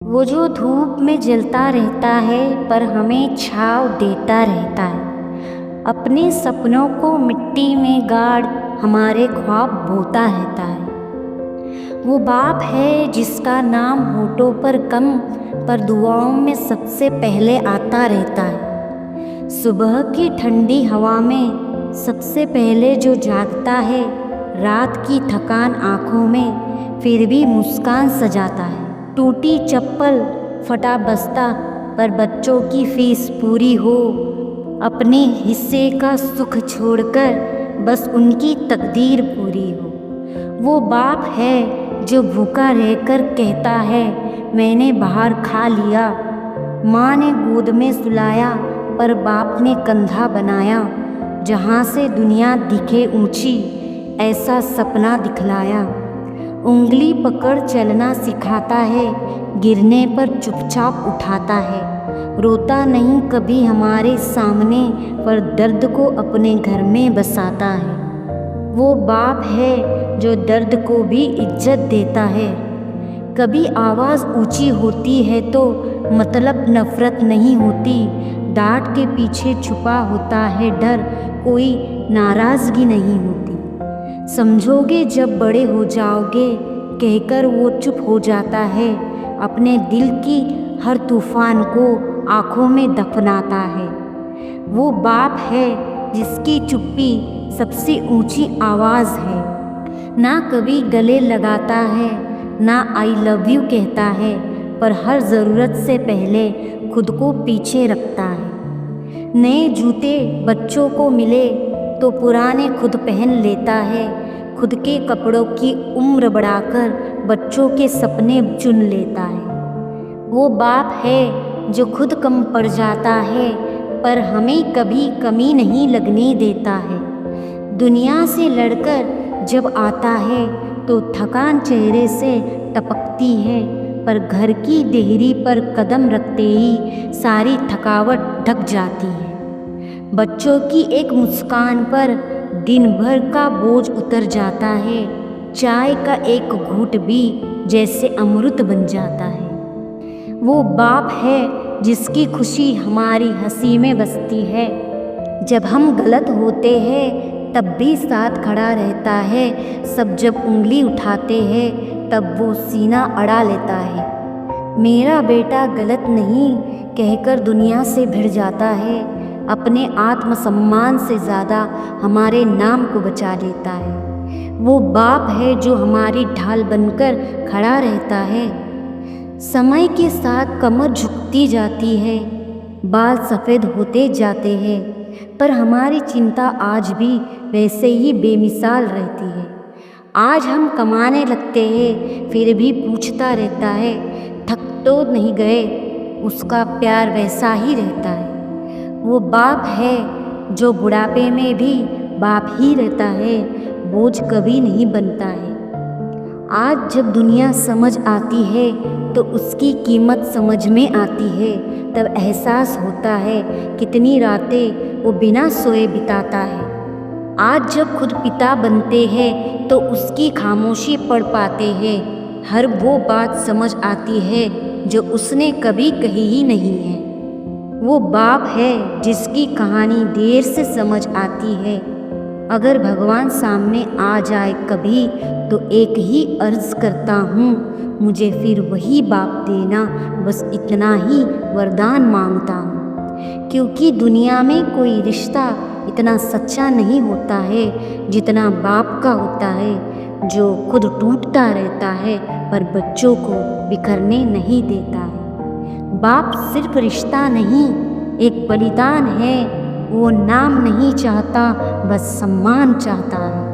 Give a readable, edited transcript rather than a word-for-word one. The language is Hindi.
वो जो धूप में जलता रहता है पर हमें छाँव देता रहता है। अपने सपनों को मिट्टी में गाड़ हमारे ख्वाब बोता रहता है। वो बाप है जिसका नाम होठों पर कम पर दुआओं में सबसे पहले आता रहता है। सुबह की ठंडी हवा में सबसे पहले जो जागता है, रात की थकान आँखों में फिर भी मुस्कान सजाता है। टूटी चप्पल, फटा बस्ता पर बच्चों की फीस पूरी हो, अपने हिस्से का सुख छोड़कर बस उनकी तकदीर पूरी हो। वो बाप है जो भूखा रहकर कहता है मैंने बाहर खा लिया। माँ ने गोद में सुलाया पर बाप ने कंधा बनाया। जहाँ से दुनिया दिखे ऊंची ऐसा सपना दिखलाया। उंगली पकड़ चलना सिखाता है, गिरने पर चुपचाप उठाता है। रोता नहीं कभी हमारे सामने पर दर्द को अपने घर में बसाता है। वो बाप है जो दर्द को भी इज्जत देता है। कभी आवाज़ ऊंची होती है तो मतलब नफ़रत नहीं होती। डांट के पीछे छुपा होता है डर, कोई नाराज़गी नहीं होती। समझोगे जब बड़े हो जाओगे कहकर वो चुप हो जाता है। अपने दिल की हर तूफान को आँखों में दफनाता है। वो बाप है जिसकी चुप्पी सबसे ऊंची आवाज़ है। ना कभी गले लगाता है, ना आई लव यू कहता है, पर हर ज़रूरत से पहले खुद को पीछे रखता है। नए जूते बच्चों को मिले तो पुराने खुद पहन लेता है। खुद के कपड़ों की उम्र बढ़ाकर बच्चों के सपने चुन लेता है। वो बाप है जो खुद कम पड़ जाता है पर हमें कभी कमी नहीं लगने देता है। दुनिया से लड़कर जब आता है तो थकान चेहरे से टपकती है, पर घर की देहरी पर कदम रखते ही सारी थकावट ढक जाती है। बच्चों की एक मुस्कान पर दिन भर का बोझ उतर जाता है। चाय का एक घूंट भी जैसे अमृत बन जाता है। वो बाप है जिसकी खुशी हमारी हंसी में बसती है। जब हम गलत होते हैं तब भी साथ खड़ा रहता है। सब जब उंगली उठाते हैं तब वो सीना अड़ा लेता है। मेरा बेटा गलत नहीं कहकर दुनिया से भिड़ जाता है। अपने आत्मसम्मान से ज़्यादा हमारे नाम को बचा लेता है। वो बाप है जो हमारी ढाल बनकर खड़ा रहता है। समय के साथ कमर झुकती जाती है, बाल सफ़ेद होते जाते हैं, पर हमारी चिंता आज भी वैसे ही बेमिसाल रहती है। आज हम कमाने लगते हैं फिर भी पूछता रहता है थक तो नहीं गए, उसका प्यार वैसा ही रहता है। वो बाप है जो बुढ़ापे में भी बाप ही रहता है, बोझ कभी नहीं बनता है। आज जब दुनिया समझ आती है तो उसकी कीमत समझ में आती है। तब एहसास होता है कितनी रातें वो बिना सोए बिताता है। आज जब खुद पिता बनते हैं तो उसकी खामोशी पढ़ पाते हैं। हर वो बात समझ आती है जो उसने कभी कही ही नहीं है। वो बाप है जिसकी कहानी देर से समझ आती है। अगर भगवान सामने आ जाए कभी तो एक ही अर्ज़ करता हूँ, मुझे फिर वही बाप देना, बस इतना ही वरदान मांगता हूँ। क्योंकि दुनिया में कोई रिश्ता इतना सच्चा नहीं होता है जितना बाप का होता है, जो खुद टूटता रहता है पर बच्चों को बिखरने नहीं देता है। बाप सिर्फ रिश्ता नहीं, एक बलिदान है। वो नाम नहीं चाहता, बस सम्मान चाहता है।